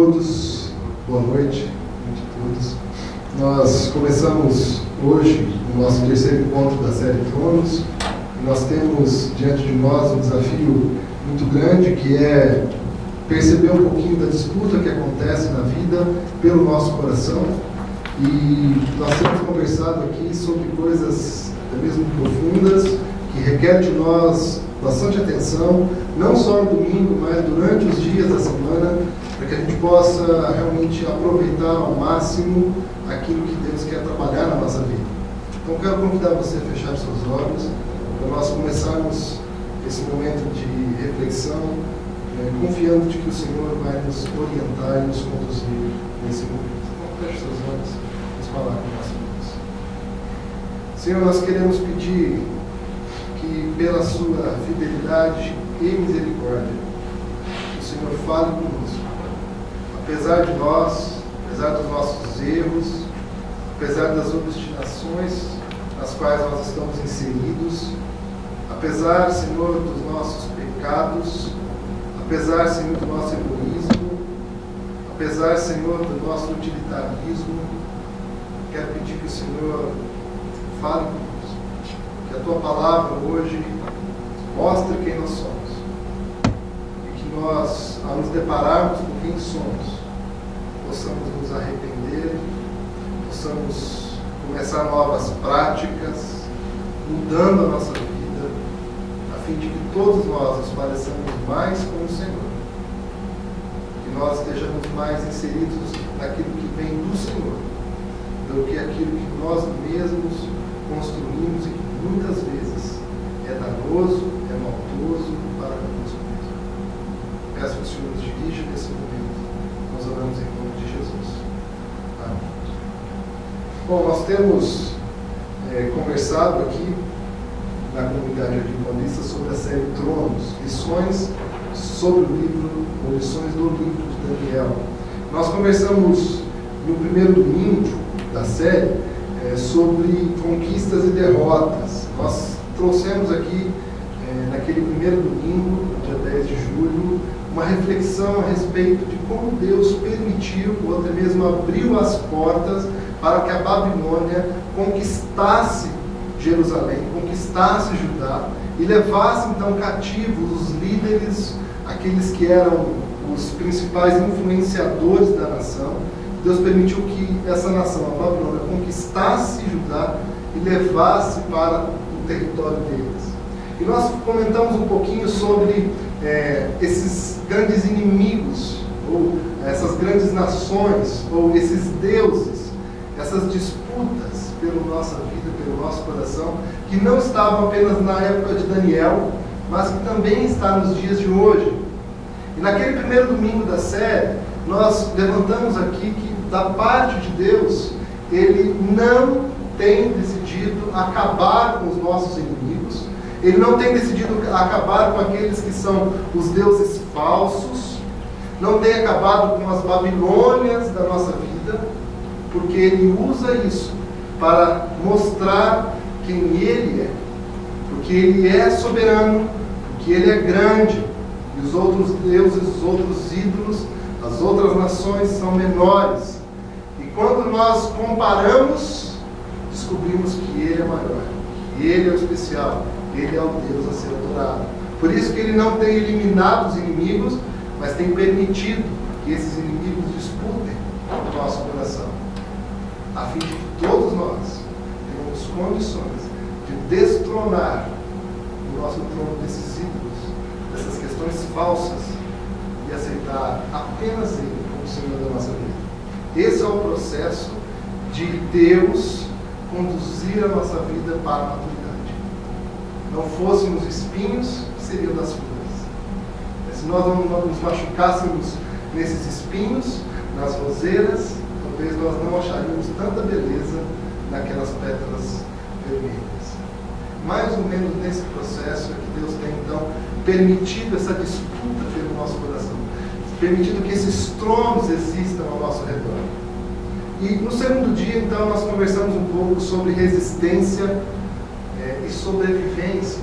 todos, boa noite a todos. Nós começamos hoje o nosso terceiro encontro da série Tronos. Nós temos diante de nós um desafio muito grande, que é perceber um pouquinho da disputa que acontece na vida pelo nosso coração. E nós temos conversado aqui sobre coisas até mesmo profundas, que requer de nós bastante atenção, não só no domingo, mas durante os dias da semana, para que a gente possa realmente aproveitar ao máximo aquilo que Deus quer trabalhar na nossa vida. Então quero convidar você a fechar os seus olhos, para nós começarmos esse momento de reflexão, confiando de que o Senhor vai nos orientar e nos conduzir nesse momento. Então feche seus olhos, vamos falar com o nosso Deus. Senhor, nós queremos pedir que pela sua fidelidade e misericórdia, o Senhor fale conosco. Apesar de nós, apesar dos nossos erros, apesar das obstinações nas quais nós estamos inseridos, apesar, Senhor, dos nossos pecados, apesar, Senhor, do nosso egoísmo, apesar, Senhor, do nosso utilitarismo, quero pedir que o Senhor fale conosco. Que a Tua palavra hoje mostre quem nós somos. E que nós, ao nos depararmos com quem somos, possamos nos arrepender, possamos começar novas práticas, mudando a nossa vida, a fim de que todos nós nos pareçamos mais com o Senhor. Que nós estejamos mais inseridos naquilo que vem do Senhor, do que aquilo que nós mesmos construímos e que muitas vezes é danoso, é maldoso para nós mesmos. Peço que o Senhor nos dirija nesse momento. Nós oramos em nome de Jesus. Amém. Bom, nós temos conversado aqui na comunidade adventista sobre a série Tronos, lições sobre o livro, ou lições do livro de Daniel. Nós conversamos no primeiro domingo da série sobre conquistas e derrotas. Nós trouxemos aqui, naquele primeiro domingo, dia 10 de julho, uma reflexão a respeito de como Deus permitiu, ou até mesmo abriu as portas para que a Babilônia conquistasse Jerusalém, conquistasse Judá e levasse então cativos os líderes, aqueles que eram os principais influenciadores da nação. Deus permitiu que essa nação, a Babilônia, conquistasse Judá e levasse para o território deles. E nós comentamos um pouquinho sobre esses grandes inimigos, ou essas grandes nações, ou esses deuses, essas disputas pela nossa vida, pelo nosso coração, que não estavam apenas na época de Daniel, mas que também está nos dias de hoje. E naquele primeiro domingo da série, nós levantamos aqui que, da parte de Deus, Ele não tem decidido acabar com os nossos inimigos, Ele não tem decidido acabar com aqueles que são os deuses falsos, não tem acabado com as Babilônias da nossa vida, porque Ele usa isso para mostrar quem Ele é, porque Ele é soberano, porque Ele é grande, e os outros deuses, os outros ídolos, as outras nações são menores. E quando nós comparamos, descobrimos que Ele é maior, que Ele é o especial, Ele é o Deus a ser adorado. Por isso que Ele não tem eliminado os inimigos, mas tem permitido que esses inimigos disputem o nosso coração, a fim de que todos nós tenhamos condições de destronar o nosso trono desses ídolos, dessas questões falsas, e aceitar apenas Ele como Senhor da nossa vida. Esse é o processo de Deus conduzir a nossa vida para a maturidade. Não fôssemos espinhos, seriam das flores. Se nós não nos machucássemos nesses espinhos, nas roseiras, talvez nós não acharíamos tanta beleza naquelas pétalas vermelhas. Mais ou menos nesse processo é que Deus tem então permitido essa disputa pelo nosso coração, permitido que esses tronos existam ao nosso redor. E no segundo dia, então, nós conversamos um pouco sobre resistência e sobrevivência.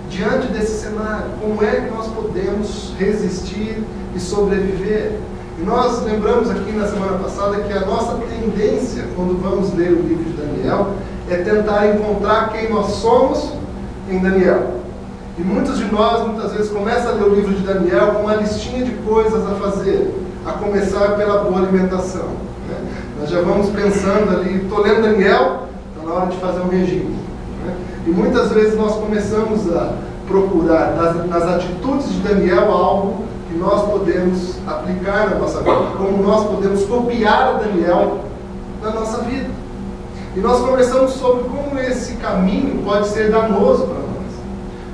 Diante desse cenário, como é que nós podemos resistir e sobreviver? E nós lembramos aqui na semana passada que a nossa tendência, quando vamos ler o livro de Daniel, é tentar encontrar quem nós somos em Daniel. E muitos de nós, muitas vezes, começam a ler o livro de Daniel com uma listinha de coisas a fazer, a começar pela boa alimentação. Né? Nós já vamos pensando ali, estou lendo Daniel, está na hora de fazer um regime. Né? E muitas vezes nós começamos a procurar nas atitudes de Daniel algo que nós podemos aplicar na nossa vida, como nós podemos copiar a Daniel na nossa vida. E nós conversamos sobre como esse caminho pode ser danoso para nós.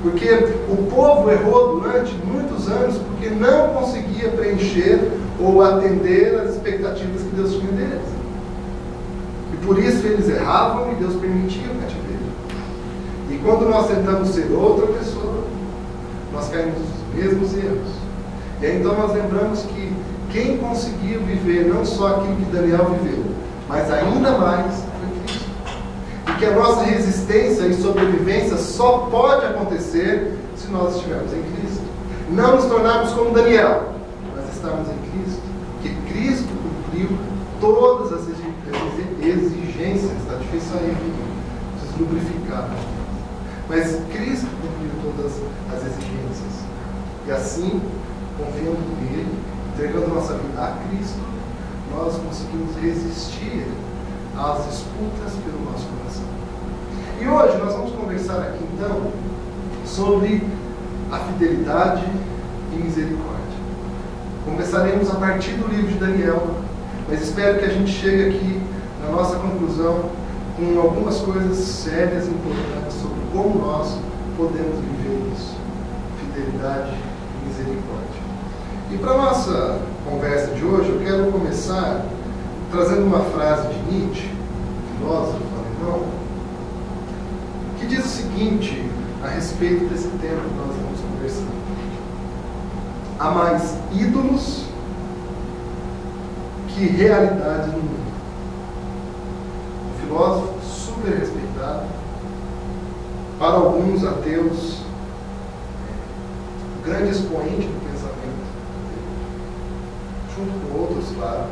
Porque o povo errou durante muitos anos porque não conseguia preencher ou atender as expectativas que Deus tinha deles. E por isso eles erravam e Deus permitia o cativeiro. E quando nós tentamos ser outra pessoa, nós caímos nos mesmos erros. E aí, então nós lembramos que quem conseguiu viver não só aquilo que Daniel viveu, mas ainda mais foi Cristo. E que a nossa resistência e sobrevivência só pode acontecer se nós estivermos em Cristo. Não nos tornarmos como Daniel, mas estarmos em Cristo. Porque Cristo cumpriu todas as exigências. Está difícil aí, preciso lubrificar. Mas Cristo cumpriu todas as exigências. E assim, confiando nele, entregando nossa vida a Cristo, nós conseguimos resistir às disputas pelo nosso coração. E hoje nós vamos conversar aqui então sobre a fidelidade e misericórdia. Começaremos a partir do livro de Daniel, mas espero que a gente chegue aqui na nossa conclusão com algumas coisas sérias e importantes sobre como nós podemos viver isso. Fidelidade e misericórdia. E para a nossa conversa de hoje, eu quero começar trazendo uma frase de Nietzsche, filósofo alemão, que diz o seguinte a respeito desse tema que nós vamos conversar. Há mais ídolos que realidades no mundo. Um filósofo super respeitado, para alguns ateus, grande expoente do pensamento, junto com outros, claro.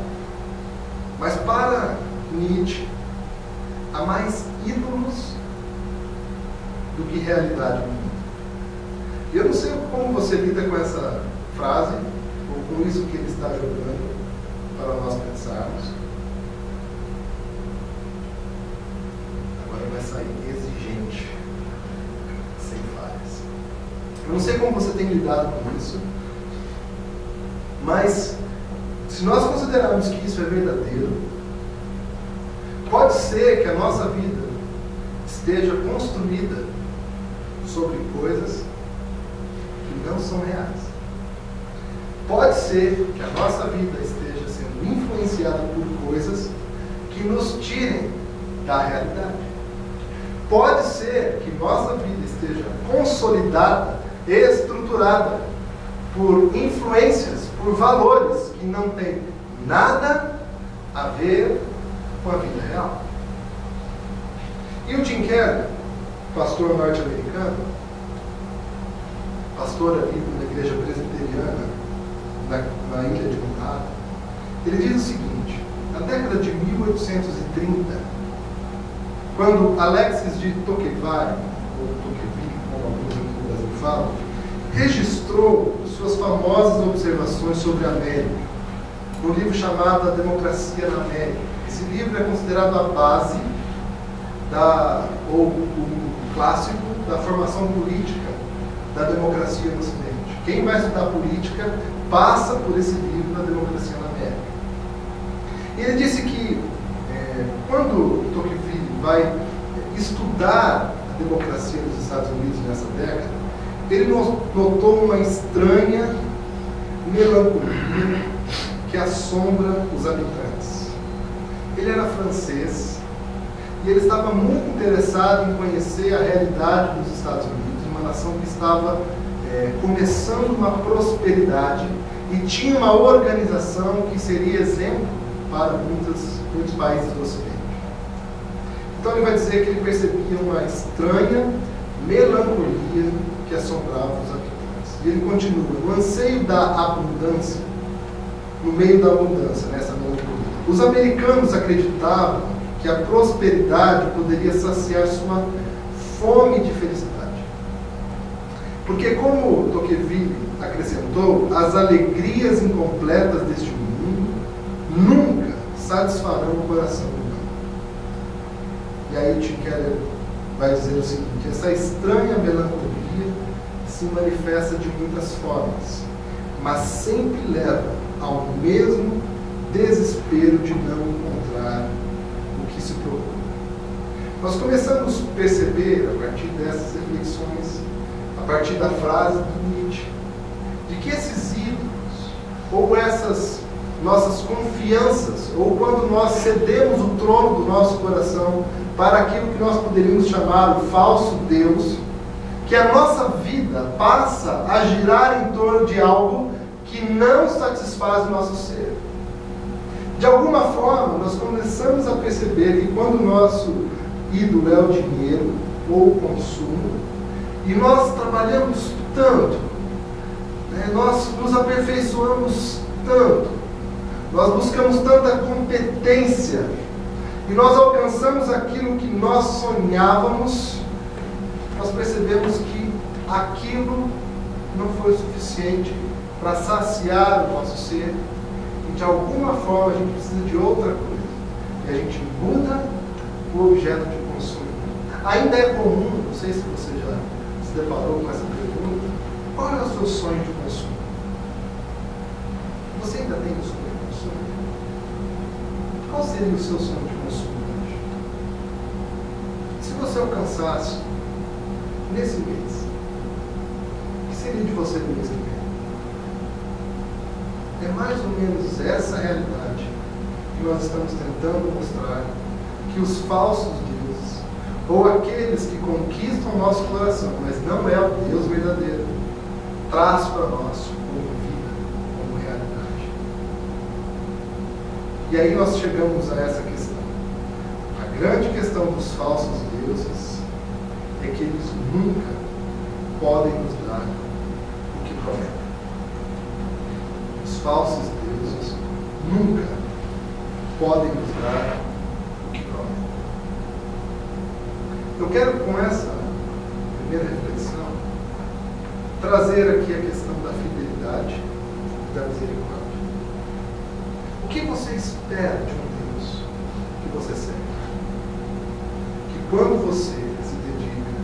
Mas para Nietzsche, há mais ídolos do que realidade no mundo. E eu não sei como você lida com essa frase, ou com isso que ele está jogando, para nós pensarmos. Agora vai sair exigente, sem falhas. Eu não sei como você tem lidado com isso, mas se nós considerarmos que isso é verdadeiro, pode ser que a nossa vida esteja construída sobre coisas que não são reais. Pode ser que a nossa vida esteja sendo influenciada por coisas que nos tirem da realidade. Pode ser que nossa vida esteja consolidada, estruturada por influências, por valores que não têm nada a ver com a vida real. E o Tim Keller, pastor norte-americano, pastor ali na igreja presbiteriana, na ilha de Manhattan, ele diz o seguinte: na década de 1830, quando Alexis de Tocqueville, ou Tocqueville, como alguns aqui no Brasil falam, registrou suas famosas observações sobre a América, no livro chamado A Democracia na América. Esse livro é considerado a base ou o clássico da formação política da democracia no Ocidente. Quem vai estudar política passa por esse livro da Democracia na América. E ele disse que quando Tocqueville vai estudar a democracia nos Estados Unidos nessa década, ele notou uma estranha melancolia que assombra os habitantes. Ele era francês e ele estava muito interessado em conhecer a realidade dos Estados Unidos, uma nação que estava começando uma prosperidade e tinha uma organização que seria exemplo para muitos países do Ocidente. Então ele vai dizer que ele percebia uma estranha melancolia que assombrava os habitantes. E ele continua: o anseio da abundância no meio da mudança, nessa melancolia. Os americanos acreditavam que a prosperidade poderia saciar sua fome de felicidade. Porque, como Tocqueville acrescentou, as alegrias incompletas deste mundo nunca satisfarão o coração humano. E aí Tim Keller vai dizer o seguinte: essa estranha melancolia se manifesta de muitas formas, mas sempre leva ao mesmo desespero de não encontrar o que se procura. Nós começamos a perceber, a partir dessas reflexões, a partir da frase do Nietzsche, de que esses ídolos, ou essas nossas confianças, ou quando nós cedemos o trono do nosso coração para aquilo que nós poderíamos chamar o falso Deus, que a nossa vida passa a girar em torno de algo que não satisfaz o nosso ser. De alguma forma, nós começamos a perceber que quando o nosso ídolo é o dinheiro ou o consumo, e nós trabalhamos tanto, nós nos aperfeiçoamos tanto, nós buscamos tanta competência, e nós alcançamos aquilo que nós sonhávamos, nós percebemos que aquilo não foi suficiente para saciar o nosso ser, e de alguma forma a gente precisa de outra coisa, e a gente muda o objeto de consumo. Ainda é comum, não sei se você já se deparou com essa pergunta: qual é o seu sonho de consumo? Você ainda tem o sonho de consumo? Qual seria o seu sonho de consumo hoje? Se você alcançasse nesse mês, o que seria de você no mês que vem? É mais ou menos essa realidade que nós estamos tentando mostrar, que os falsos deuses, ou aqueles que conquistam o nosso coração, mas não é o Deus verdadeiro, traz para nós como vida, como realidade. E aí nós chegamos a essa questão. A grande questão dos falsos deuses é que eles nunca podem nos dar o que prometem. Os falsos deuses nunca podem nos dar o que prometem. Eu quero, com essa primeira reflexão, trazer aqui a questão da fidelidade e da misericórdia. O que você espera de um Deus que você serve? Que quando você se dedica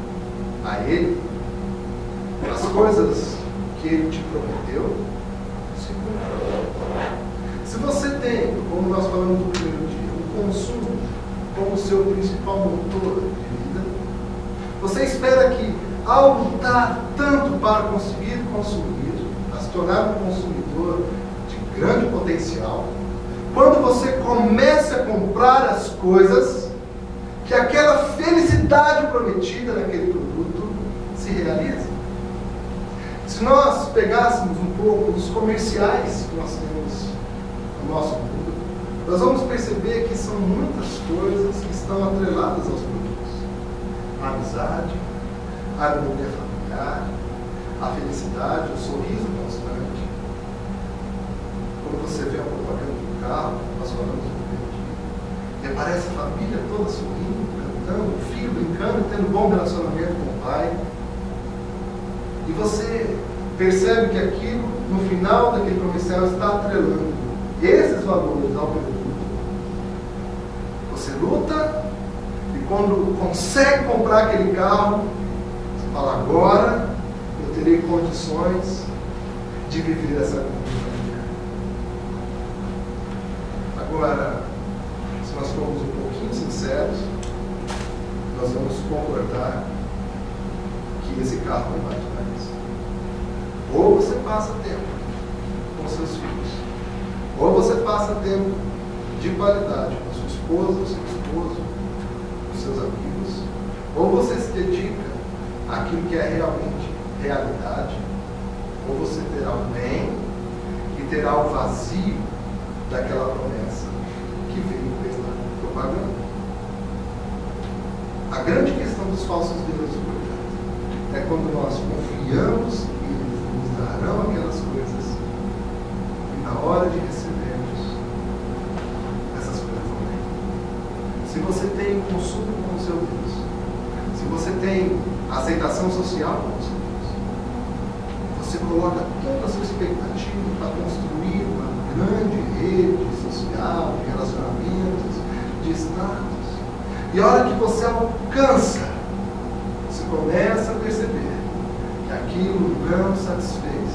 a Ele, as coisas que Ele te prometeu se cumprem. Se você tem, como nós falamos no primeiro dia, o consumo como seu principal motor de vida, você espera que, ao lutar tanto para conseguir consumir, a se tornar um consumidor de grande potencial, quando você comece a comprar as coisas, que aquela felicidade prometida naquele produto se realize. Se nós pegássemos um pouco dos comerciais que nós temos no nosso mundo, nós vamos perceber que são muitas coisas que estão atreladas aos produtos. A amizade, a harmonia familiar, a felicidade, o sorriso constante. Quando você vê a propaganda do carro, nós falamos no primeiro dia, e aparece a família toda sorrindo, cantando, o filho brincando, tendo um bom relacionamento com o pai. E você percebe que aquilo, no final daquele comercial, está atrelando esses valores ao produto. Você luta, e quando consegue comprar aquele carro, você fala: agora eu terei condições de viver essa vida. Agora, se nós formos um pouquinho sinceros, nós vamos concordar que esse carro não vai mais. Ou você passa tempo com seus filhos, ou você passa tempo de qualidade com a sua esposa, o seu esposo, com seus amigos, ou você se dedica àquilo que é realmente realidade, ou você terá o bem e terá o vazio daquela promessa que veio pela propaganda. A grande questão dos falsos deuses, portanto, é quando nós confiamos que eles nos darão aquelas coisas e na na hora de recebermos, essas coisas não vêm. Se você tem consumo com o seu Deus, se você tem aceitação social com o seu Deus, você coloca toda a sua expectativa para construir uma grande rede social, de relacionamentos, de status. E a hora que você alcança, você começa a perceber que aquilo não satisfez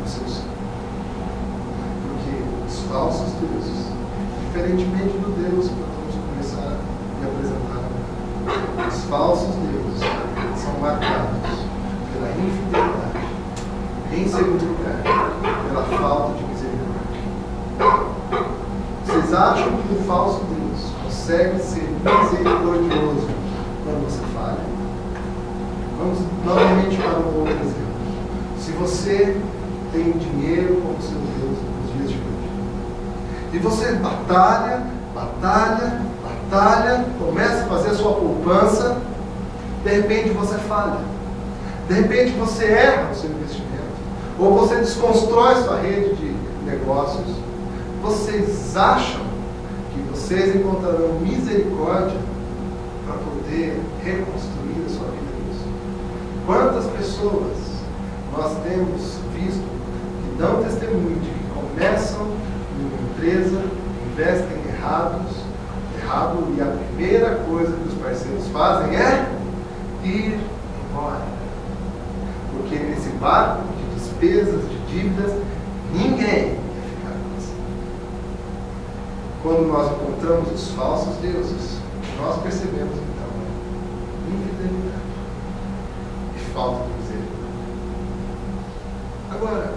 o seu ser. Porque os falsos deuses, diferentemente do Deus que nós vamos começar a apresentar, os falsos deuses são marcados pela infidelidade, em segundo lugar, pela falta de misericórdia. Vocês acham que o falso Deus consegue ser misericordioso quando você falha? Vamos novamente para um outro exemplo. Se você tem dinheiro como seu Deus nos dias de hoje, e você batalha, começa a fazer a sua poupança, de repente você falha. De repente você erra o seu investimento, ou você desconstrói sua rede de negócios. Vocês acham que vocês encontrarão misericórdia para poder reconstruir a sua vida nisso? Quantas pessoas nós temos visto que dão testemunho de que começam em uma empresa, investem errado, e a primeira coisa que os parceiros fazem é ir embora? Porque nesse barco de despesas, de dívidas, ninguém quer ficar com você. Quando nós encontramos os falsos deuses, nós percebemos então infidelidade e falta de misericórdia. Agora,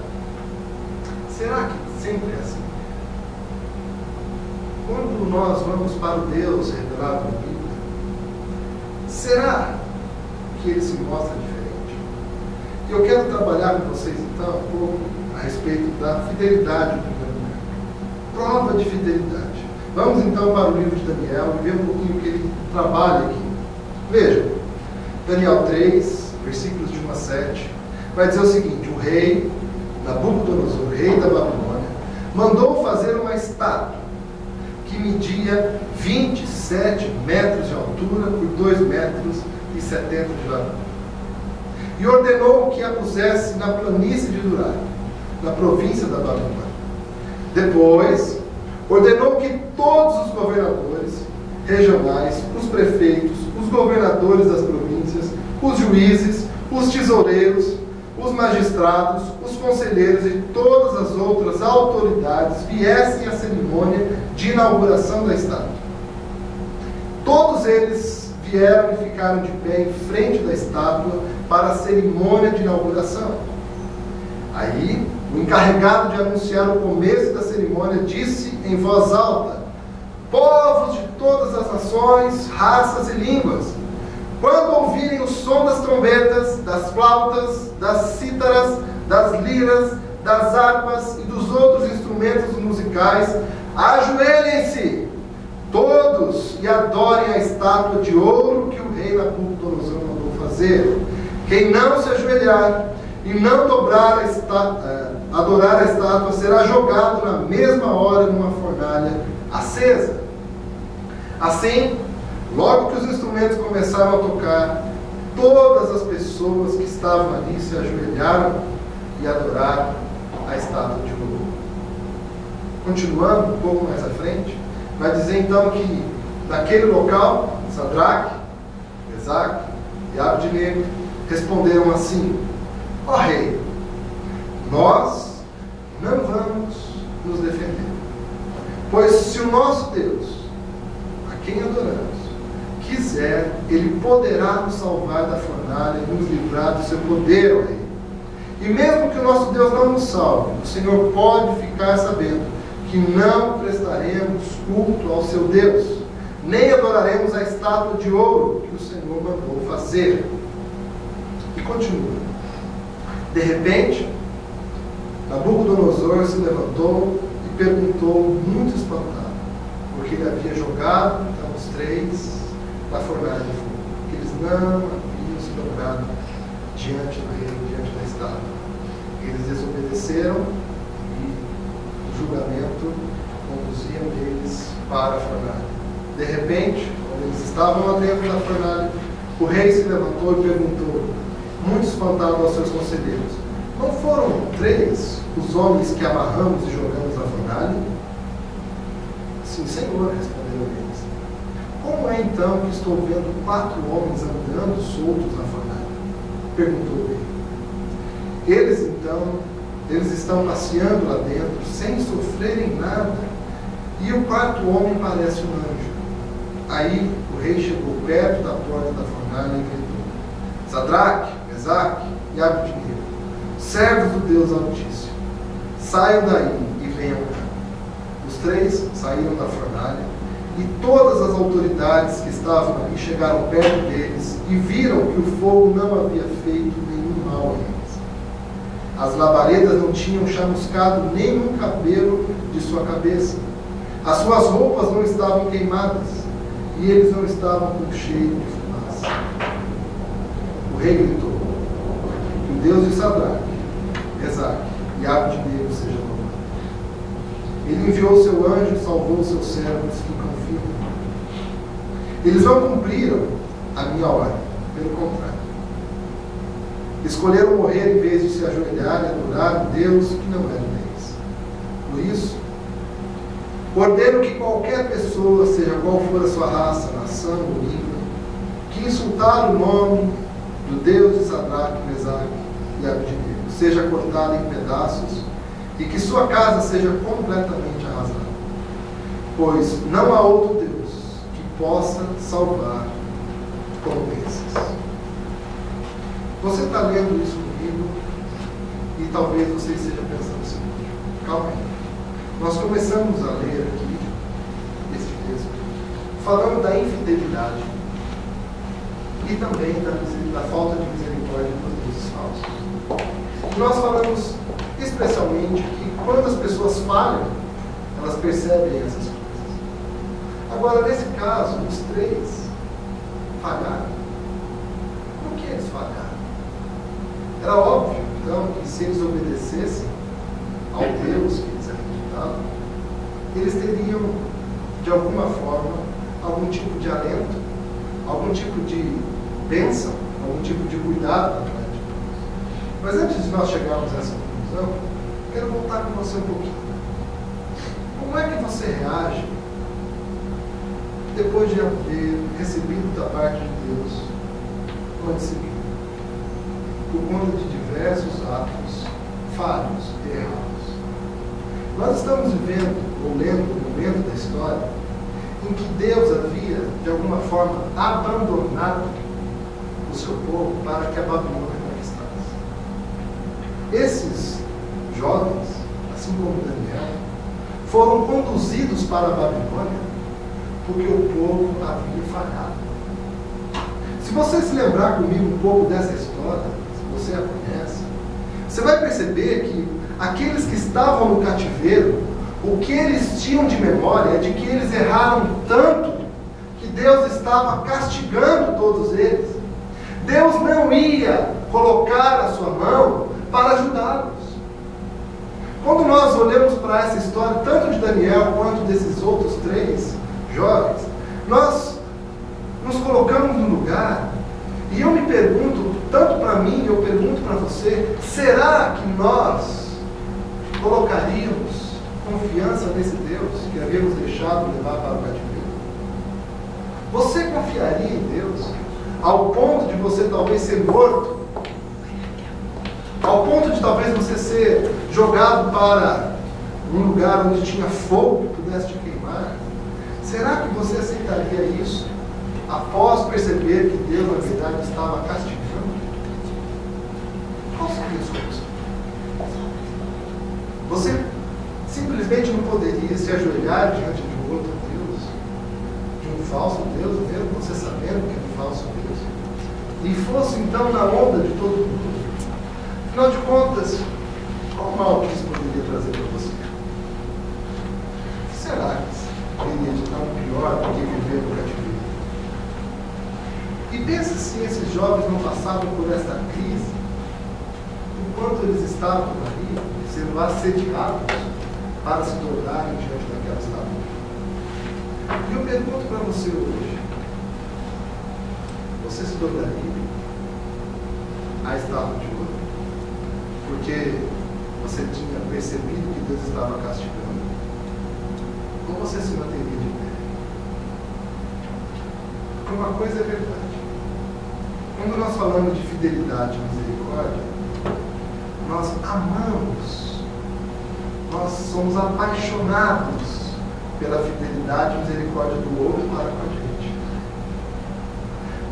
será que sempre é assim? Quando nós vamos para o Deus revelado na Bíblia, será que ele se mostra diferente? E eu quero trabalhar com vocês então um pouco a respeito da fidelidade do Daniel. Prova de fidelidade. Vamos então para o livro de Daniel e ver um pouquinho o que ele trabalha aqui. Vejam, Daniel 3, versículos de 1 a 7, vai dizer o seguinte: o rei Nabucodonosor, rei da Babilônia, mandou fazer uma estátua que media 27 metros de altura por 2 metros e 70 de largura. E ordenou que a pusesse na planície de Durai, na província da Babilônia. Depois, ordenou que todos os governadores regionais, os prefeitos, os governadores das províncias, os juízes, os tesoureiros, os magistrados, os conselheiros e todas as outras autoridades viessem à cerimônia de inauguração da estátua. Todos eles vieram e ficaram de pé em frente da estátua para a cerimônia de inauguração. Aí, o encarregado de anunciar o começo da cerimônia disse em voz alta: povos de todas as nações, raças e línguas, quando ouvirem o som das trombetas, das flautas, das cítaras, das liras, das harpas e dos outros instrumentos musicais, ajoelhem-se todos e adorem a estátua de ouro que o rei Nabucodonosor mandou fazer. Quem não se ajoelhar e não dobrar adorar a estátua será jogado na mesma hora numa fornalha acesa. Assim, logo que os instrumentos começaram a tocar, todas as pessoas que estavam ali se ajoelharam e adoraram a estátua de ouro. Continuando um pouco mais à frente, vai dizer então que naquele local, Sadraque, Mesaque e Abdenego responderam assim: ó rei, nós não vamos nos defender, pois se o nosso Deus, a quem adoramos, quiser, ele poderá nos salvar da fornalha e nos livrar do seu poder, ó rei. E mesmo que o nosso Deus não nos salve, o Senhor pode ficar sabendo que não prestaremos culto ao seu Deus, nem adoraremos a estátua de ouro que o Senhor mandou fazer. E continua. De repente, Nabucodonosor se levantou e perguntou, muito espantado, porque ele havia jogado então, os 3 na fornalha de fogo, que eles não haviam se dobrado diante do rei, diante da estátua. Eles desobedeceram e julgamento conduziam eles para a fornalha. De repente, quando eles estavam lá dentro da fornalha, o rei se levantou e perguntou, muito espantado aos seus conselheiros: não foram 3 os homens que amarramos e jogamos na fornalha? Sim, Senhor, responderam eles. Como é então que estou vendo 4 homens andando soltos na fornalha? Perguntou o rei. Eles estão passeando lá dentro, sem sofrerem nada, e o 4º homem parece um anjo. Aí o rei chegou perto da porta da fornalha e gritou: Sadraque, Mesaque e Abednego, servos do Deus Altíssimo, saiam daí e venham cá. Os 3 saíram da fornalha, e todas as autoridades que estavam ali chegaram perto deles e viram que o fogo não havia feito nenhum mal a eles. As labaredas não tinham chamuscado nenhum cabelo de sua cabeça. As suas roupas não estavam queimadas, e eles não estavam com cheiro de fumaça. O rei gritou: que o Deus de Sadraque, Mesaque e Abednego seja louvado. Ele enviou seu anjo e salvou seus servos que confiam. Eles não cumpriram a minha ordem, pelo contrário. Escolheram morrer em vez de se ajoelhar e adorar um Deus que não é deles. Por isso, ordeno que qualquer pessoa, seja qual for a sua raça, nação ou língua, que insultar o nome do Deus de Sadraque, Mesaque e Abednego, seja cortada em pedaços e que sua casa seja completamente arrasada. Pois não há outro Deus que possa salvar como esses. Você está lendo isso comigo e talvez você esteja pensando assim: calma aí. Nós começamos a ler aqui esse texto falando da infidelidade e também da falta de misericórdia dos deuses falsos. E nós falamos especialmente que quando as pessoas falham, elas percebem essas coisas. Agora, nesse caso, os 3 falharam. Por que eles falharam? Era óbvio, então, que se eles obedecessem ao Deus que eles acreditavam, eles teriam, de alguma forma, algum tipo de alento, algum tipo de bênção, algum tipo de cuidado. Mas antes de nós chegarmos a essa conclusão, quero voltar com você um pouquinho. Como é que você reage depois de haver recebido da parte de Deus uma disciplina por conta de diversos atos falhos e errados? Nós estamos vivendo, ou lendo um momento da história, em que Deus havia, de alguma forma, abandonado o seu povo para que a Babilônia conquistasse. Esses jovens, assim como Daniel, foram conduzidos para a Babilônia porque o povo havia falhado. Se você se lembrar comigo um pouco dessa história, se você a conhece, você vai perceber que aqueles que estavam no cativeiro, o que eles tinham de memória é de que eles erraram tanto que Deus estava castigando todos eles. Deus não ia colocar a sua mão para ajudá-los. Quando nós olhamos para essa história, tanto de Daniel quanto desses outros 3 jovens, nós nos colocamos no lugar, e eu me pergunto, tanto para mim, eu pergunto para você, será que nós colocaríamos confiança nesse Deus que havíamos deixado levar para o cativeiro? Você confiaria em Deus ao ponto de você talvez ser morto? Ao ponto de talvez você ser jogado para um lugar onde tinha fogo que pudesse te queimar? Será que você aceitaria isso após perceber que Deus, na verdade, estava castigando? Qual seria a sua resposta? Você simplesmente não poderia se ajoelhar diante de um outro Deus, de um falso Deus, mesmo você sabendo que é um falso Deus, e fosse então na onda de todo mundo? Afinal de contas, qual mal que isso poderia trazer para você? Será que iria de tão pior do que viver no cativeiro? E pensa se esses jovens não passavam por esta crise enquanto eles estavam ali sendo assediados para se dobrarem diante daquela estátua. E eu pergunto para você hoje, você se dobraria à estátua de ouro? Porque você tinha percebido que Deus estava castigando? Ou você se manteria de pé? Porque uma coisa é verdade. Quando nós falamos de fidelidade e misericórdia, nós amamos, nós somos apaixonados pela fidelidade e misericórdia do outro para com a gente.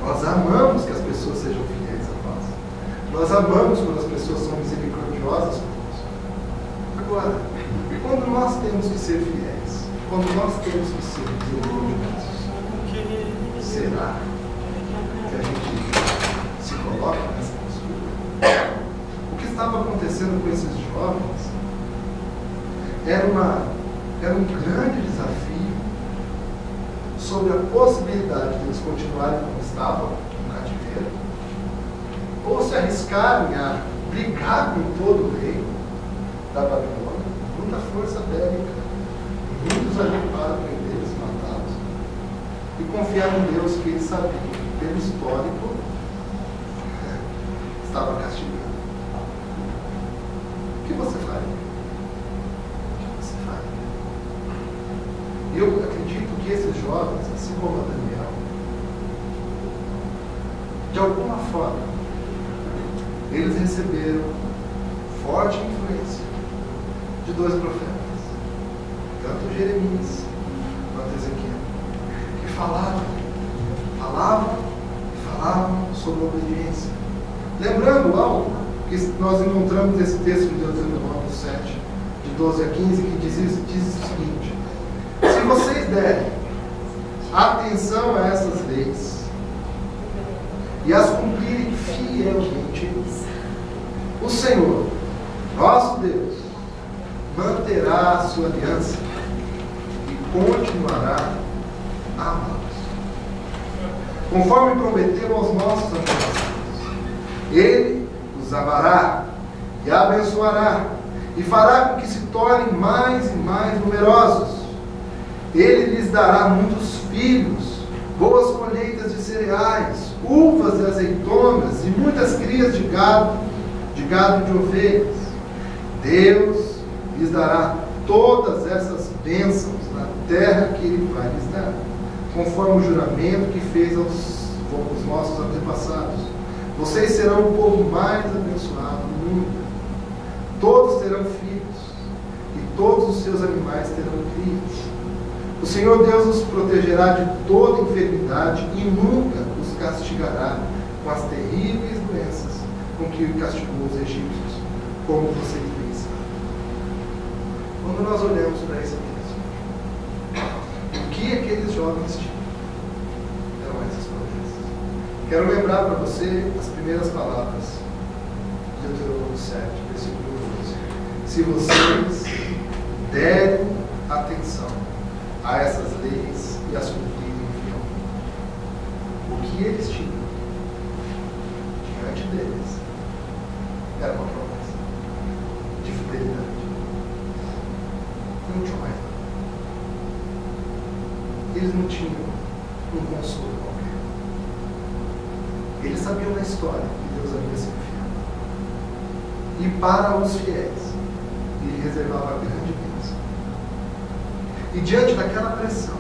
Nós amamos que as pessoas sejam fiéis a nós. Nós amamos quando as pessoas são misericordiosas conosco. Agora, quando nós temos que ser fiéis, quando nós temos que ser misericordiosos, será que a gente se coloca nessa postura? O que estava acontecendo com esses jovens era um grande desafio sobre a possibilidade de eles continuarem como estavam, no cativeiro, ou se arriscarem a brigar com todo o reino da Babilônia, muita força bélica, muitos ali para prender e matá-los, e confiar em Deus que eles sabiam, pelo histórico, estava castigando. O que você faria? E eu acredito que esses jovens, assim como a Daniel, de alguma forma, eles receberam forte influência de dois profetas, tanto Jeremias quanto Ezequiel, que falavam sobre a obediência. Lembrando algo que nós encontramos nesse texto de Deuteronômio 7, de 12 a 15, que diz o seguinte: se vocês derem atenção a essas leis e as cumprirem fielmente, o Senhor, nosso Deus, manterá a sua aliança e continuará a amá-los, conforme prometeu aos nossos antepassados. Ele os amará e abençoará e fará com que se tornem mais e mais numerosos. Ele lhes dará muitos filhos, boas colheitas de cereais, uvas e azeitonas e muitas crias de gado e de ovelhas. Deus lhes dará todas essas bênçãos na terra que Ele vai lhes dar, conforme o juramento que fez aos nossos antepassados. Vocês serão o povo mais abençoado do mundo. Todos terão filhos e todos os seus animais terão crias. O Senhor Deus os protegerá de toda enfermidade e nunca os castigará com as terríveis doenças com que castigou os egípcios, como vocês pensam. Quando nós olhamos para esse texto, o que aqueles jovens tinham eram essas promessas. Quero lembrar para você as primeiras palavras de Deuteronômio 7, versículo 12. Se vocês derem atenção a essas leis e as cumprirem fielmente, o que eles tinham diante deles era uma promessa de fidelidade. Não tinha mais nada. Eles não tinham um consolo qualquer. Eles sabiam da história que Deus havia sido fiel. E para os fiéis, Ele reservava a grande bênção. E diante daquela pressão,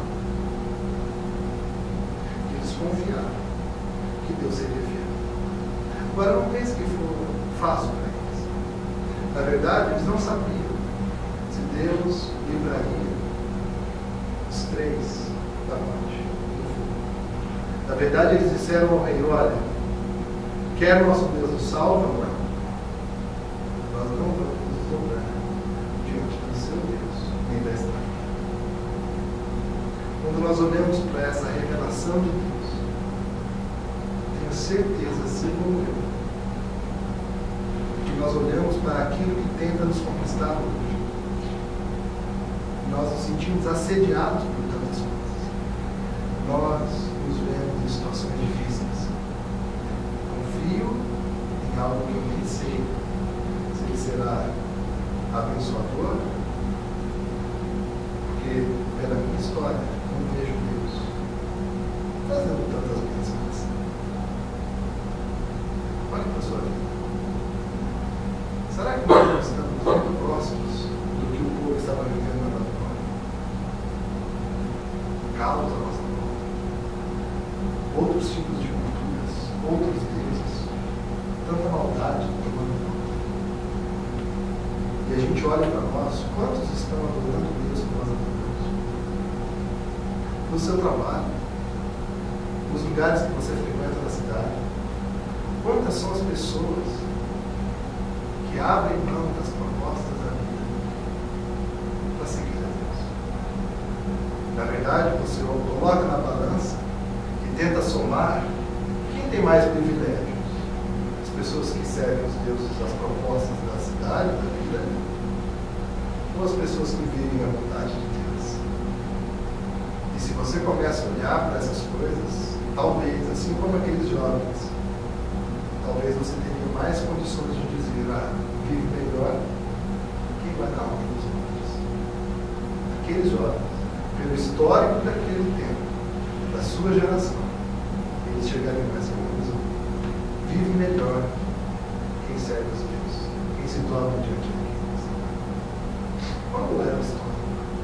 eles confiaram que Deus seria fiel. Agora, não pense que foi fácil para eles. Na verdade, eles não sabiam se Deus livraria os 3 da morte do fogo. Na verdade, eles disseram ao rei: olha, quer nosso Deus nos salva ou não? Nós não vamos nos dobrar diante do seu Deus, nem da estátua. Quando nós olhamos para essa revelação de Deus, tenho certeza, assim como eu, que nós olhamos para aquilo que tenta nos conquistar hoje. Nós nos sentimos assediados por tantas coisas. Nós nos vemos em situações difíceis. Confio em algo que eu nem sei se ele será abençoador história, não vejo Deus fazendo tantas bênçãos. Olhe para a sua vida. Será que nós não estamos muito próximos do que o povo estava vivendo na Babilônia? Caos à nossa volta. Outros tipos de culturas, outros deuses, tanta maldade tomando conta. E a gente olha para nós, quantos estão adorando Deus que nós adoramos? No seu trabalho, nos lugares que você frequenta na cidade, quantas são as pessoas que abrem mão das propostas da vida para seguir a Deus? Na verdade, você coloca na balança e tenta somar quem tem mais privilégios. As pessoas que servem os deuses às propostas da cidade, da vida, ou as pessoas que vivem a vontade de Deus. E se você começa a olhar para essas coisas, talvez, assim como aqueles jovens, talvez você teria mais condições de dizer, vive melhor, quem vai dar honra dos outros? Aqueles jovens, pelo histórico daquele tempo, da sua geração, eles chegariam mais à conclusão. Vive melhor quem serve os deuses, quem se dobra diante de Deus. Qual era a história?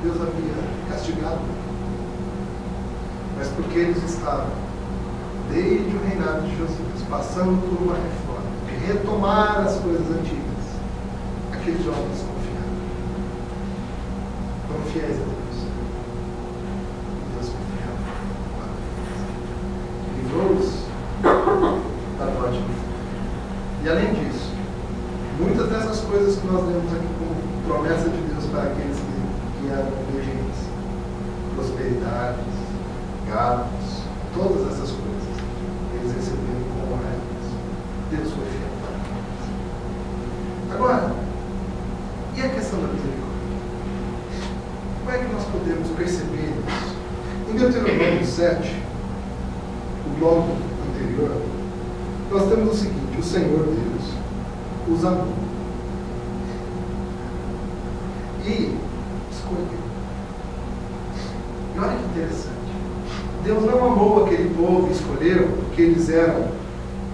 Deus havia castigado, mas porque eles estavam, desde o reinado de Josias, passando por uma reforma, de retomar as coisas antigas, aqueles jovens confiaram. Foram fiéis a Deus. Deus confiava. Livrou-os da morte do fogo. E além disso, muitas dessas coisas que nós lemos aqui como promessa de Deus para aqueles que eram obedientes, prosperidades, gados, todas essas coisas, eles receberam com honra a Deus. Deus foi fiel para eles. Agora, e a questão da misericórdia? Como é que nós podemos perceber isso? Em Deuteronômio 7, o bloco anterior, nós temos o seguinte: o Senhor Deus os amou e escolheu. E olha que interessante. Deus não amou aquele povo e escolheu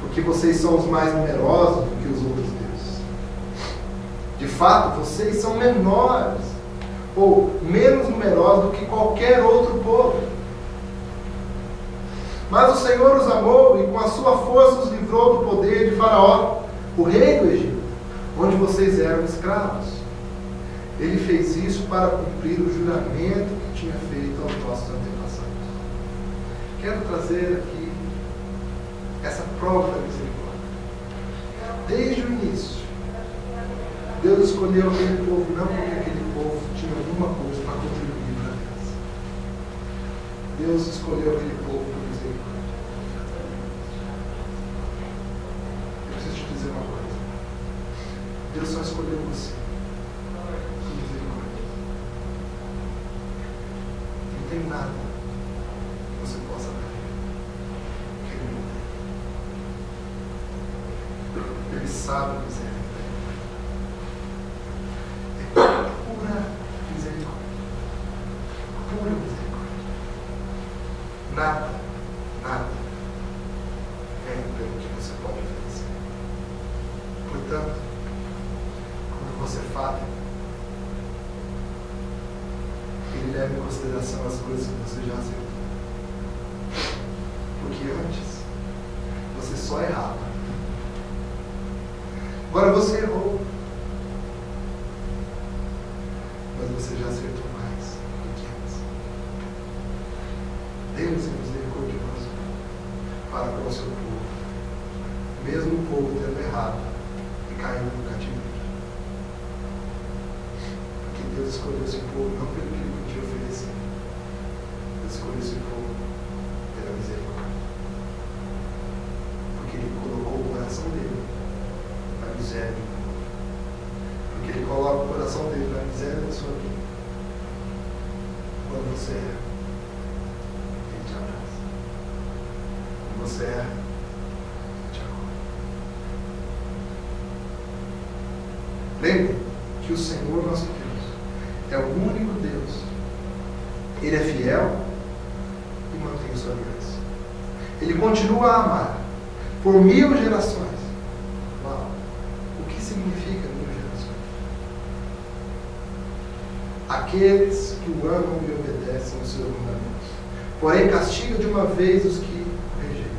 porque vocês são os mais numerosos do que os outros deuses. De fato, vocês são menores ou menos numerosos do que qualquer outro povo. Mas o Senhor os amou e com a sua força os livrou do poder de Faraó, o rei do Egito, onde vocês eram escravos. Ele fez isso para cumprir o juramento que tinha feito aos nossos antepassados. Quero trazer aqui essa prova da misericórdia. Desde o início, Deus escolheu aquele povo não porque aquele povo tinha alguma coisa para contribuir para Deus. Deus escolheu aquele povo por misericórdia. Eu preciso te dizer uma coisa. Deus só escolheu você por misericórdia. Não tem nada que você possa dar que Ele não tem. Ele sabe misericórdia. Pura misericórdia. Pura misericórdia. Nada é pelo que você pode oferecer. Portanto, quando você fala, Ele leva em consideração as coisas que você já acertou. Porque antes, você só errava. Agora você errou. Mas você já acertou mais do que antes. Deus é misericordioso para com o seu povo, mesmo o povo tendo errado e caindo no cativeiro. Porque Deus escolheu esse povo não pelo que Ele podia oferecer. Deus escolheu esse povo pela misericórdia. Porque Ele colocou o coração dele na miséria. Porque Ele coloca o coração dele na miséria da sua vida. Quando você erra, Ele te abraça. Quando você erra, Ele te acolhe. Lembre que o Senhor nosso Deus é o único Deus Ele é fiel e mantém sua aliança. Ele continua a amar por 1000 gerações. Uau! O que significa 1000 gerações? Aqueles que o amam e obedecem aos seus mandamentos. Porém, castiga de uma vez os que o rejeitam.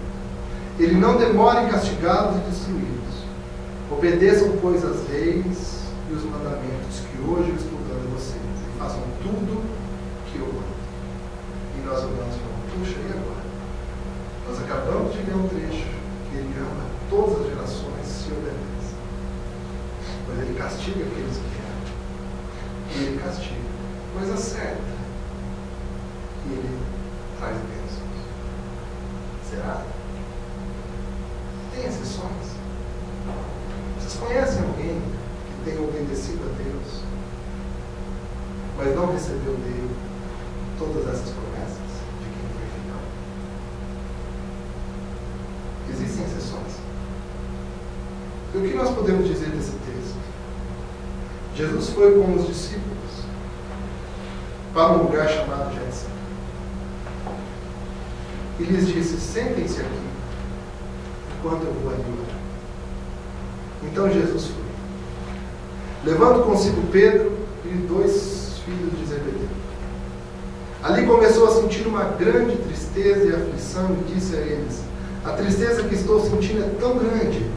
Ele não demora em castigá-los e destruí-los. Obedeçam, pois, as leis e os mandamentos que hoje eu estou dando a vocês. E façam tudo que eu mando. E nós olhamos e falamos, puxa, e agora? Nós acabamos de ler um trecho que ele ama todas as gerações se obedecem. Mas ele castiga aqueles que erram. E ele castiga. Coisa certa. E ele traz bênçãos. Será? Tem exceções? Vocês conhecem alguém que tenha obedecido a Deus, mas não recebeu dele todas essas promessas de quem foi fiel? Existem exceções. E o que nós podemos dizer desse texto? Jesus foi com os discípulos para um lugar chamado Getsemane. E lhes disse, sentem-se aqui, enquanto eu vou ali orar. Então Jesus foi, levando consigo Pedro e 2 filhos de Zebedeu. Ali começou a sentir uma grande tristeza e aflição e disse a eles, a tristeza que estou sentindo é tão grande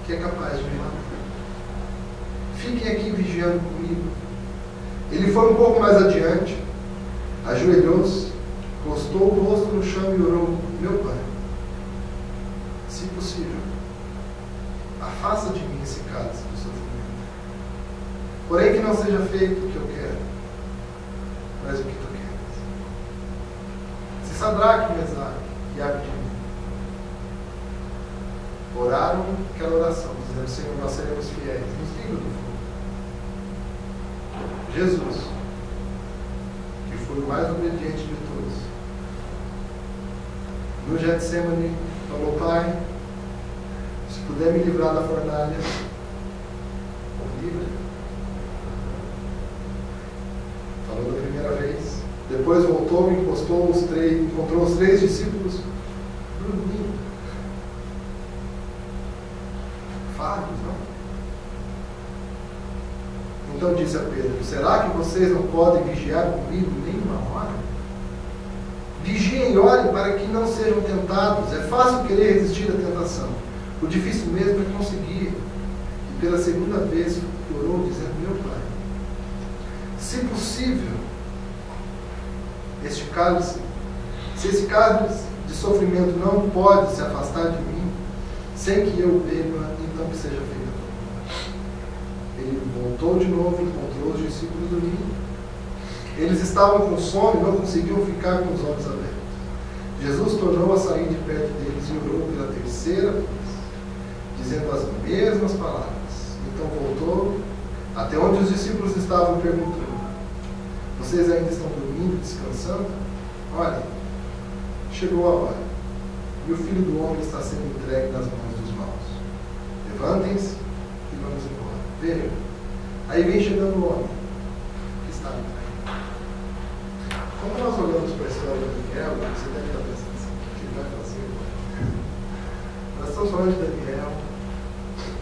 que é capaz de me matar. Fiquem aqui vigiando comigo. Ele foi um pouco mais adiante, ajoelhou-se, encostou o rosto no chão e orou, meu Pai, se possível, afasta de mim esse cálice do sofrimento. Porém, que não seja feito o que eu quero, mas o que tu queres. Se Sadraque, Mesaque e Abednego oraram aquela oração, dizendo, Senhor, nós seremos fiéis, nos livra do fogo. Jesus, que foi o mais obediente de todos, no Getsemane, falou, Pai, se puder me livrar da fornalha, livre. Falou da primeira vez. Depois voltou e encontrou os 3 discípulos dormindo. Falhos, não? Então disse a Pedro, será que vocês não podem vigiar comigo nem uma hora? Vigiem e orem para que não sejam tentados. É fácil querer resistir à tentação. O difícil mesmo é conseguir. E pela segunda vez orou, dizendo, meu Pai, se possível, este cálice, se esse cálice de sofrimento não pode se afastar de mim, sem que eu beba, então que seja feita a tua vontade. Ele voltou de novo e encontrou os discípulos dormindo. Eles estavam com sono e não conseguiam ficar com os olhos abertos. Jesus tornou a sair de perto deles e orou pela terceira vez, dizendo as mesmas palavras. Então voltou até onde os discípulos estavam perguntando, vocês ainda estão dormindo, descansando? Olha, chegou a hora, e o Filho do Homem está sendo entregue nas mãos dos maus. Levantem-se e vamos embora. Vejam, aí vem chegando o homem que está me traindo. Quando nós olhamos para a história de Daniel, você deve estar pensando assim, o que ele vai fazer agora? Nós estamos falando de Daniel,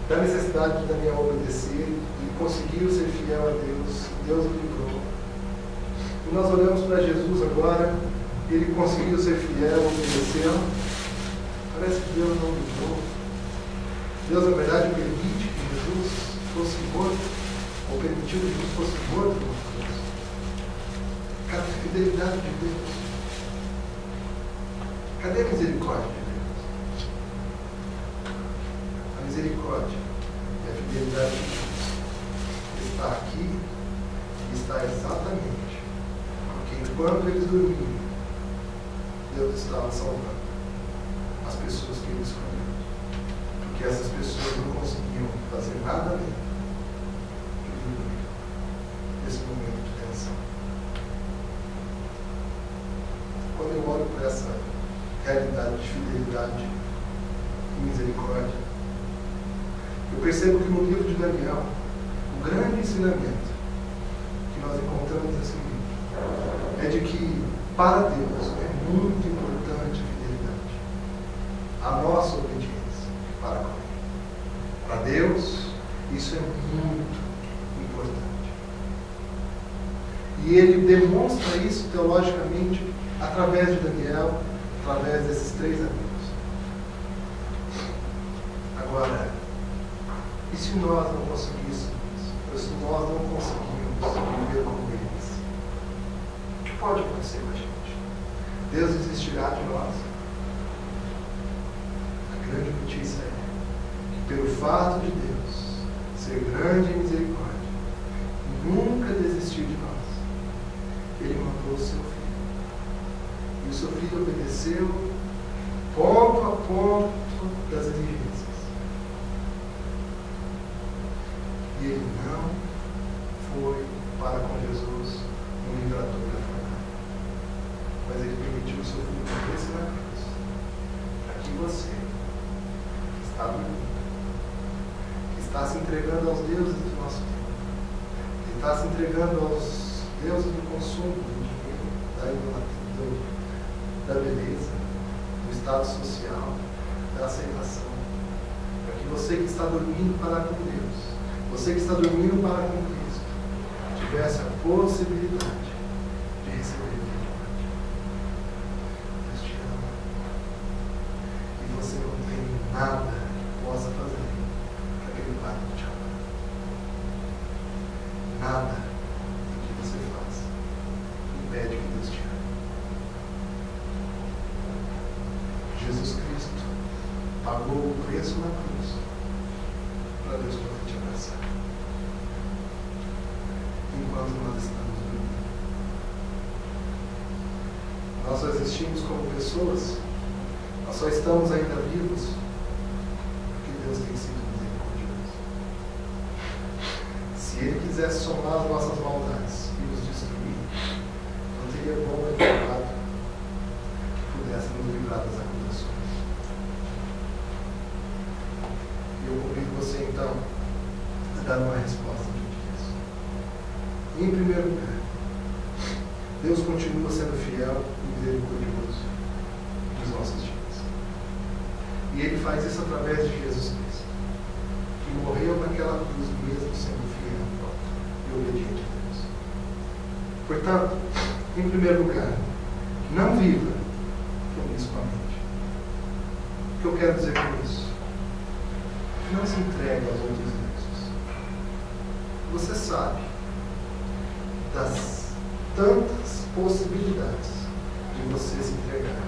da necessidade de Daniel obedecer, ele conseguiu ser fiel a Deus, Deus o livrou. E nós olhamos para Jesus agora, ele conseguiu ser fiel, obedeceu. Parece que Deus não livrou. Deus, na verdade, permite que Jesus fosse morto, ou permitiu que Jesus fosse morto. Cadê a fidelidade de Deus? Cadê a misericórdia de Deus? A misericórdia e a fidelidade de Deus está aqui e está exatamente porque enquanto eles dormiam, Deus estava salvando as pessoas que ele escolheu. Porque essas pessoas não conseguiam fazer nada além de dormir nesse momento de tensão. Quando eu olho para essa realidade de fidelidade e misericórdia, eu percebo que no livro de Daniel, o grande ensinamento que nós encontramos nesse livro é de que para Deus é muito importante a fidelidade, a nossa obediência para com Ele. Para Deus, isso é muito importante. E ele demonstra isso teologicamente através de Daniel, através desses 3 amigos. Agora, e se nós não conseguíssemos, ou se nós não conseguimos viver como eles? O que pode acontecer com a gente? Deus desistirá de nós? A grande notícia é que, pelo fato de Deus ser grande em misericórdia e nunca desistir de nós, Ele mandou o seu Filho. E o seu Filho obedeceu ponto a ponto das exigências. E ele não foi para com Jesus um livrador da fornalha, mas ele permitiu o seu Filho morrer na cruz, para que você, que está dormindo, que está se entregando aos deuses do nosso tempo, que está se entregando aos deuses do consumo, do dinheiro, da beleza, do estado social, da aceitação, para que você que está dormindo para com Deus, você que está dormindo para com Cristo, tivesse a possibilidade de receber misericórdia. Deus te ama. E você não tem nada que possa fazer para que Ele pare de te amar. Nada do que você faz impede que Deus te ame. Jesus Cristo pagou o preço na cruz para Deus poder te abraçar enquanto nós estamos dormindo. Nós só existimos como pessoas, nós só estamos ainda vivos porque Deus tem sido misericordioso. Se Ele quisesse somar as nossas maldades e nos destruir, não teria bom advogado que pudesse nos livrar das acusações. E eu convido você então a dar uma resposta diante disso. Em primeiro lugar, Deus continua sendo fiel e misericordioso nos nossos dias. E Ele faz isso através de Jesus Cristo, que morreu naquela cruz mesmo sendo fiel e obediente a Deus. Portanto, em primeiro lugar, não viva promiscuamente. O que eu quero dizer com isso? Não se entregue aos outros deuses. Você sabe das tantas possibilidades de você se entregar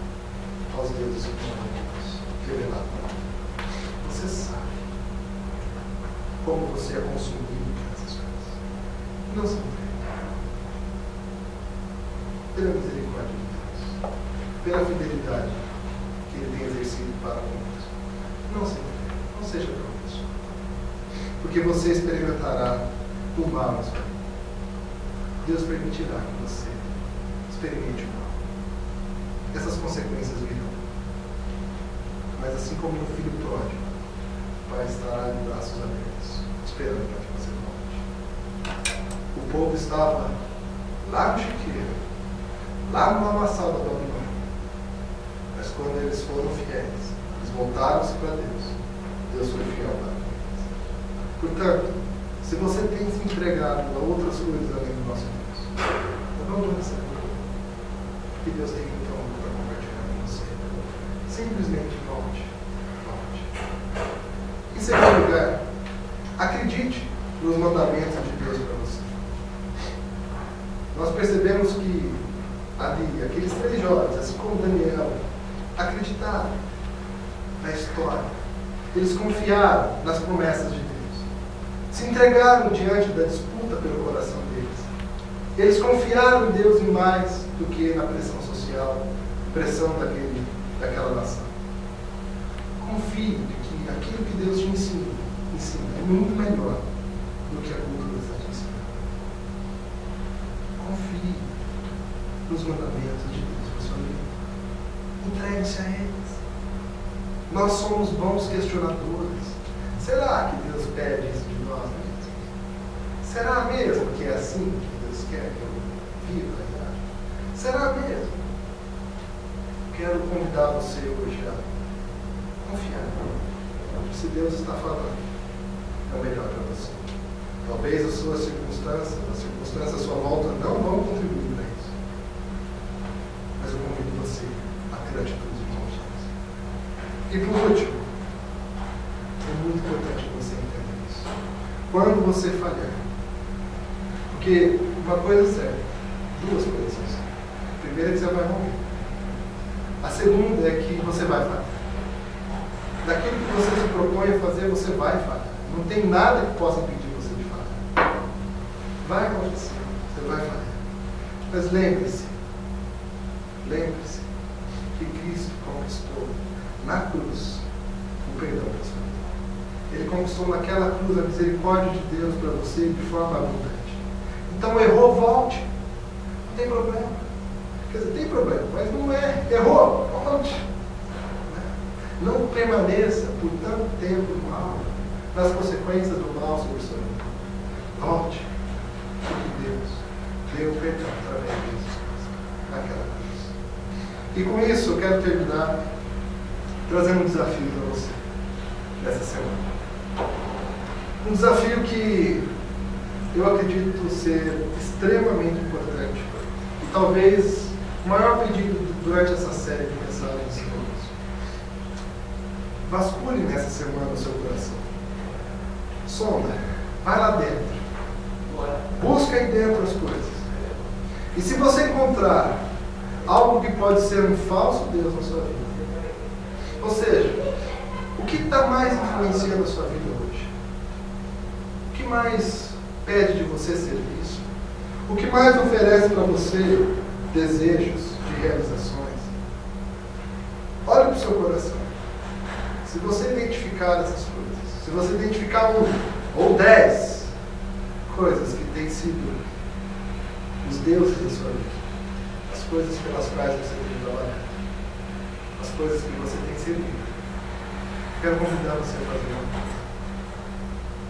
aos deuses humanos revelados na Bíblia. Você sabe como você é consumido por essas coisas. Não se entregue. Pela misericórdia de Deus, pela fidelidade que Ele tem exercido para conosco. Não se entregue. Não seja promissor. Porque você experimentará o mal na sua vida. Deus permitirá que você experimente o mal. Essas consequências virão. Mas assim como no filho pródigo, o pai estará de braços abertos, esperando para que você volte. O povo estava lá no chiqueiro, lá no lamaçal da Babilônia. Mas quando eles foram fiéis, eles voltaram-se para Deus. Deus foi fiel para eles. Portanto, se você tem se entregado a outras coisas além do nosso Deus, abandone essa coisa. Que Deus tem então para compartilhar com você. Simplesmente volte. Em segundo lugar, acredite nos mandamentos de Deus para você. Nós percebemos que ali, aqueles 3 jovens, assim como Daniel, acreditaram na história. Eles confiaram nas promessas de Deus. Se entregaram diante da disputa pelo coração deles. Eles confiaram em Deus em mais do que na pressão social, pressão daquela nação. Confie que aquilo que Deus te ensina é muito melhor do que a cultura está te ensinando. Confie nos mandamentos de Deus para sua vida. Entregue-se a eles. Nós somos bons questionadores. Será que Deus pede isso de nós mesmos? Será mesmo que é assim que Deus quer que eu viva? Será mesmo? Quero convidar você hoje a confiar. Se Deus está falando, é o melhor para você. Talvez as suas circunstâncias, à sua volta não vão contribuir para isso. Mas eu convido você a ter atitude de confiança. E por último, é muito importante que você entenda isso. Quando você falhar, porque uma coisa é certa, duas coisas. A primeira é que você vai morrer. A segunda é que você vai falhar. Daquilo que você se propõe a fazer, você vai falhar. Não tem nada que possa impedir você de falhar. Vai acontecer, você vai falhar. Mas lembre-se que Cristo conquistou na cruz o perdão da sua vida. Ele conquistou naquela cruz a misericórdia de Deus para você de forma abundante. Então errou, volte. Não tem problema. Quer dizer, tem problema, mas não é. Errou, volte. Não permaneça por tanto tempo no mal, nas consequências do mal sobre sua vida. Volte, porque Deus deu perdão através de Jesus Cristo naquela cruz. E com isso eu quero terminar trazendo um desafio para você nessa semana. Um desafio que eu acredito ser extremamente importante e talvez o maior pedido durante essa série de mensagens. Vasculhe nessa semana o seu coração. Sonda. Vai lá dentro. Busca aí dentro as coisas. E se você encontrar algo que pode ser um falso Deus na sua vida, ou seja, o que está mais influenciando a sua vida hoje? O que mais pede de você serviço? O que mais oferece para você desejos de realizações? Olhe para o seu coração. Se você identificar essas coisas, se você identificar 1 ou 10 coisas que têm sido os deuses da sua vida, as coisas pelas quais você tem trabalhado, as coisas que você tem servido, quero convidar você a fazer uma coisa.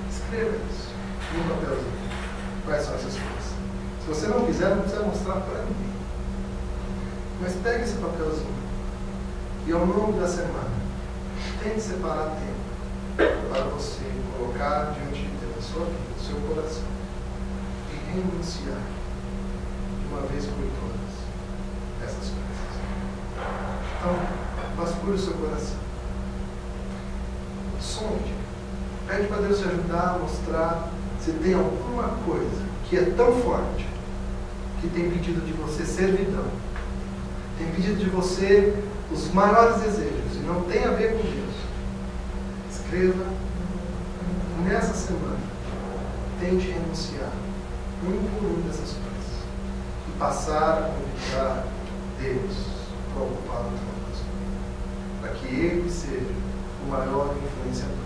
Escreva isso num papelzinho. Quais são essas coisas? Se você não quiser, não precisa mostrar para ninguém. Mas pegue esse papelzinho e ao longo da semana, tente separar tempo para você colocar diante de Deus a sua vida, o seu coração e renunciar de uma vez por todas essas coisas. Então, vasculhe o seu coração. Sonde. Pede para Deus te ajudar a mostrar se tem alguma coisa que é tão forte que tem pedido de você servidão, tem pedido de você os maiores desejos e não tem a ver com Deus. Escreva nessa semana. Tente renunciar por dessas coisas e passar a convidar Deus para ocupar o trono da sua vida, para que Ele seja o maior influenciador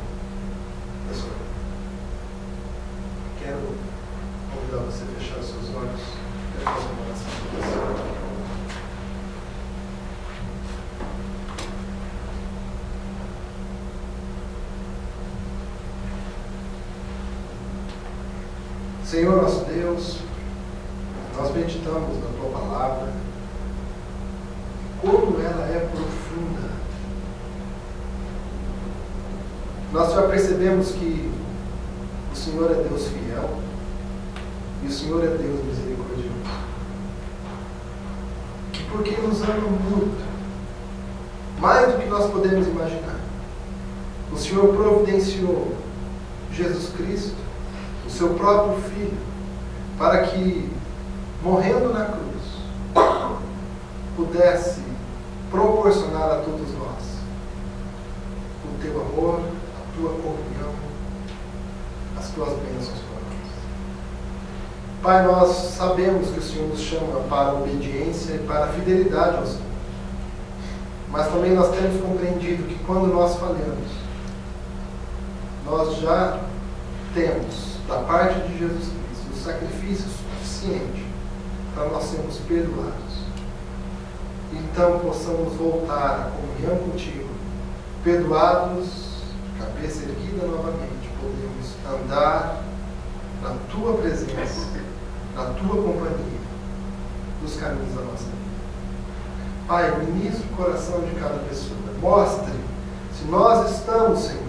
da sua vida. Quero convidar você a fechar os seus olhos. Quero fazer uma oração com você. Senhor nosso Deus, nós meditamos na Tua Palavra, como ela é profunda. Nós já percebemos que o Senhor é Deus fiel e o Senhor é Deus misericordioso. Que porque nos ama muito, mais do que nós podemos imaginar, o Senhor providenciou Jesus Cristo, o seu próprio Filho, para que, morrendo na cruz, pudesse proporcionar a todos nós o teu amor, a tua comunhão, as tuas bênçãos para nós. Pai, nós sabemos que o Senhor nos chama para a obediência e para a fidelidade ao Senhor. Mas também nós temos compreendido que quando nós falhamos, nós já temos da parte de Jesus Cristo o sacrifício suficiente para nós sermos perdoados. Então possamos voltar à comunhão contigo, perdoados, cabeça erguida novamente, podemos andar na tua presença, na tua companhia, dos caminhos da nossa vida. Pai, ministre o coração de cada pessoa. Mostre se nós estamos, Senhor,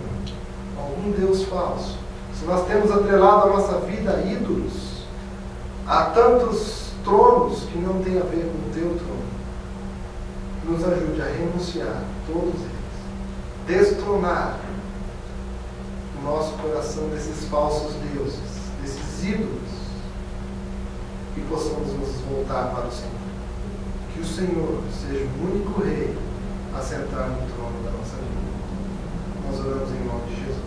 com algum Deus falso, se nós temos atrelado a nossa vida a ídolos, a tantos tronos que não têm a ver com o teu trono. Nos ajude a renunciar a todos eles, destronar o nosso coração desses falsos deuses, desses ídolos, e possamos nos voltar para o Senhor. Que o Senhor seja o único Rei a sentar no trono da nossa vida. Nós oramos em nome de Jesus.